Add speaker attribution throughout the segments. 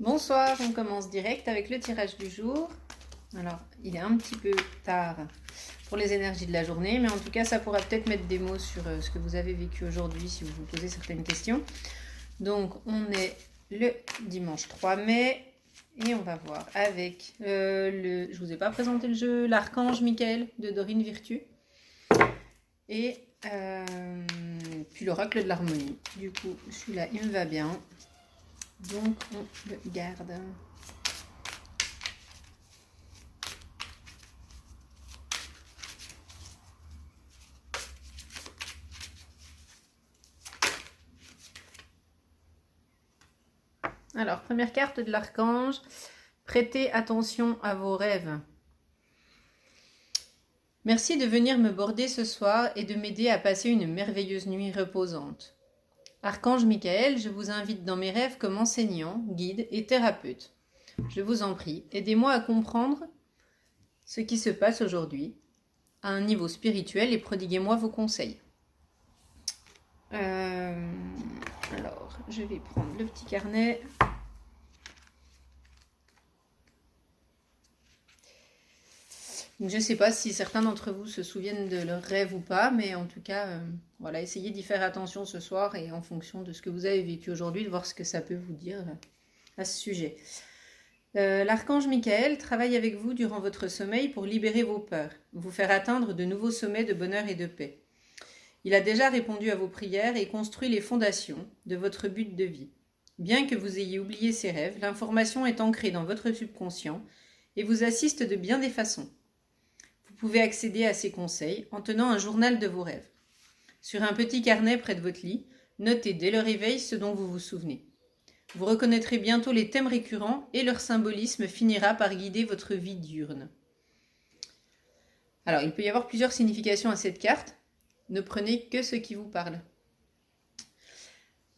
Speaker 1: Bonsoir, on commence direct avec le tirage du jour. Alors, il est un petit peu tard pour les énergies de la journée, mais en tout cas, ça pourra peut-être mettre des mots sur ce que vous avez vécu aujourd'hui si vous vous posez certaines questions. Donc, on est le dimanche 3 mai et on va voir avec je vous ai pas présenté le jeu, l'archange Michael de Dorine Virtue et puis l'oracle de l'harmonie. Du coup, celui-là, il me va bien. Donc, on le garde. Alors, première carte de l'archange, prêtez attention à vos rêves. Merci de venir me border ce soir et de m'aider à passer une merveilleuse nuit reposante. Archange Michael, je vous invite dans mes rêves comme enseignant, guide et thérapeute. Je vous en prie, aidez-moi à comprendre ce qui se passe aujourd'hui à un niveau spirituel et prodiguez-moi vos conseils. Alors, je vais prendre le petit carnet. Donc, je ne sais pas si certains d'entre vous se souviennent de leurs rêves ou pas, mais en tout cas, voilà, essayez d'y faire attention ce soir et en fonction de ce que vous avez vécu aujourd'hui, de voir ce que ça peut vous dire à ce sujet. L'archange Michael travaille avec vous durant votre sommeil pour libérer vos peurs, vous faire atteindre de nouveaux sommets de bonheur et de paix. Il a déjà répondu à vos prières et construit les fondations de votre but de vie. Bien que vous ayez oublié ces rêves, l'information est ancrée dans votre subconscient et vous assiste de bien des façons. Vous pouvez accéder à ces conseils en tenant un journal de vos rêves. Sur un petit carnet près de votre lit, notez dès le réveil ce dont vous vous souvenez. Vous reconnaîtrez bientôt les thèmes récurrents et leur symbolisme finira par guider votre vie diurne. Alors, il peut y avoir plusieurs significations à cette carte. Ne prenez que ce qui vous parle.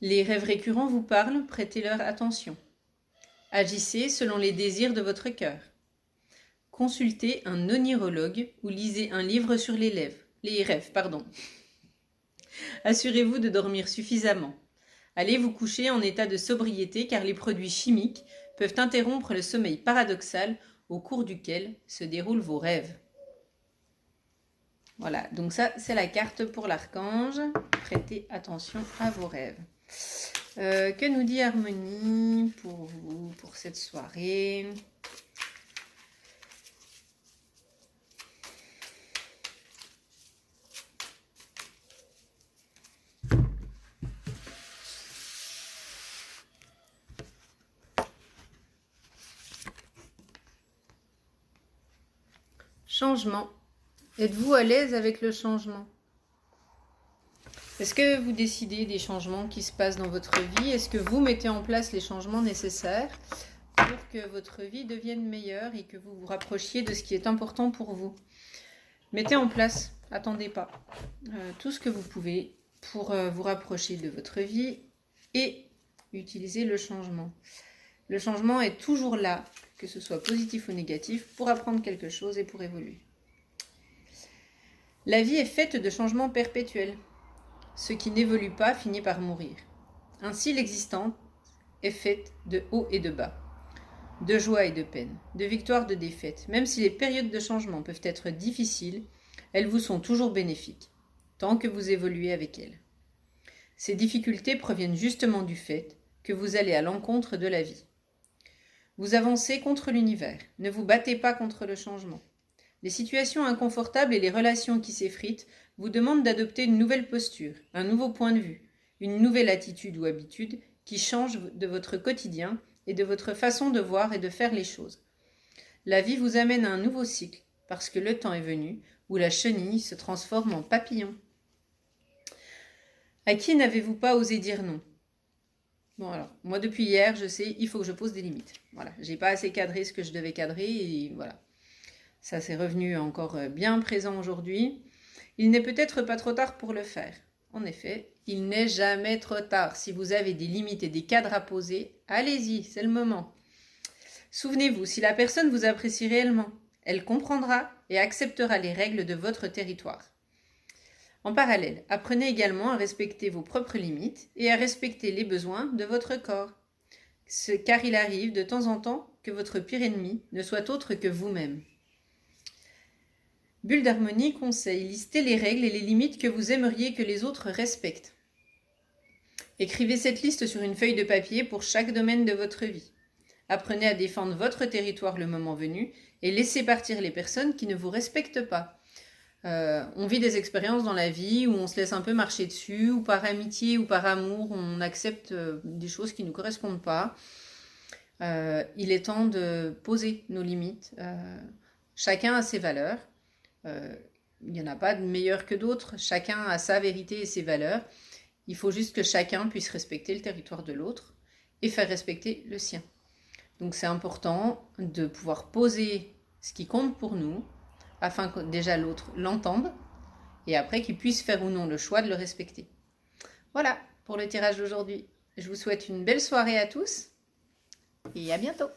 Speaker 1: Les rêves récurrents vous parlent, prêtez-leur attention. Agissez selon les désirs de votre cœur. Consultez un onirologue ou lisez un livre sur les rêves. Assurez-vous de dormir suffisamment. Allez vous coucher en état de sobriété car les produits chimiques peuvent interrompre le sommeil paradoxal au cours duquel se déroulent vos rêves. Voilà, donc ça c'est la carte pour l'archange. Prêtez attention à vos rêves. Que nous dit Harmonie pour vous, pour cette soirée ? Changement. Êtes-vous à l'aise avec le changement ? Est-ce que vous décidez des changements qui se passent dans votre vie ? Est-ce que vous mettez en place les changements nécessaires pour que votre vie devienne meilleure et que vous vous rapprochiez de ce qui est important pour vous ? Mettez en place, attendez pas, tout ce que vous pouvez pour vous rapprocher de votre vie et utilisez le changement. Le changement est toujours là, que ce soit positif ou négatif, pour apprendre quelque chose et pour évoluer. La vie est faite de changements perpétuels. Ce qui n'évolue pas finit par mourir. Ainsi, l'existence est faite de hauts et de bas, de joie et de peine, de victoire, de défaite. Même si les périodes de changement peuvent être difficiles, elles vous sont toujours bénéfiques, tant que vous évoluez avec elles. Ces difficultés proviennent justement du fait que vous allez à l'encontre de la vie. Vous avancez contre l'univers, ne vous battez pas contre le changement. Les situations inconfortables et les relations qui s'effritent vous demandent d'adopter une nouvelle posture, un nouveau point de vue, une nouvelle attitude ou habitude qui change de votre quotidien et de votre façon de voir et de faire les choses. La vie vous amène à un nouveau cycle parce que le temps est venu où la chenille se transforme en papillon. À qui n'avez-vous pas osé dire non ? Bon alors, moi depuis hier, je sais, il faut que je pose des limites. Voilà, j'ai pas assez cadré ce que je devais cadrer et voilà. Ça c'est revenu encore bien présent aujourd'hui. Il n'est peut-être pas trop tard pour le faire. En effet, il n'est jamais trop tard. Si vous avez des limites et des cadres à poser, allez-y, c'est le moment. Souvenez-vous, si la personne vous apprécie réellement, elle comprendra et acceptera les règles de votre territoire. En parallèle, apprenez également à respecter vos propres limites et à respecter les besoins de votre corps. car il arrive de temps en temps que votre pire ennemi ne soit autre que vous-même. Bulle d'harmonie conseille, listez les règles et les limites que vous aimeriez que les autres respectent. Écrivez cette liste sur une feuille de papier pour chaque domaine de votre vie. Apprenez à défendre votre territoire le moment venu et laissez partir les personnes qui ne vous respectent pas. On vit des expériences dans la vie où on se laisse un peu marcher dessus, ou par amitié ou par amour, on accepte des choses qui ne nous correspondent pas. Il est temps de poser nos limites. Chacun a ses valeurs. Il n'y en a pas de meilleurs que d'autres. Chacun a sa vérité et ses valeurs. Il faut juste que chacun puisse respecter le territoire de l'autre et faire respecter le sien. Donc c'est important de pouvoir poser ce qui compte pour nous, afin que déjà l'autre l'entende, et après qu'il puisse faire ou non le choix de le respecter. Voilà pour le tirage d'aujourd'hui. Je vous souhaite une belle soirée à tous, et à bientôt.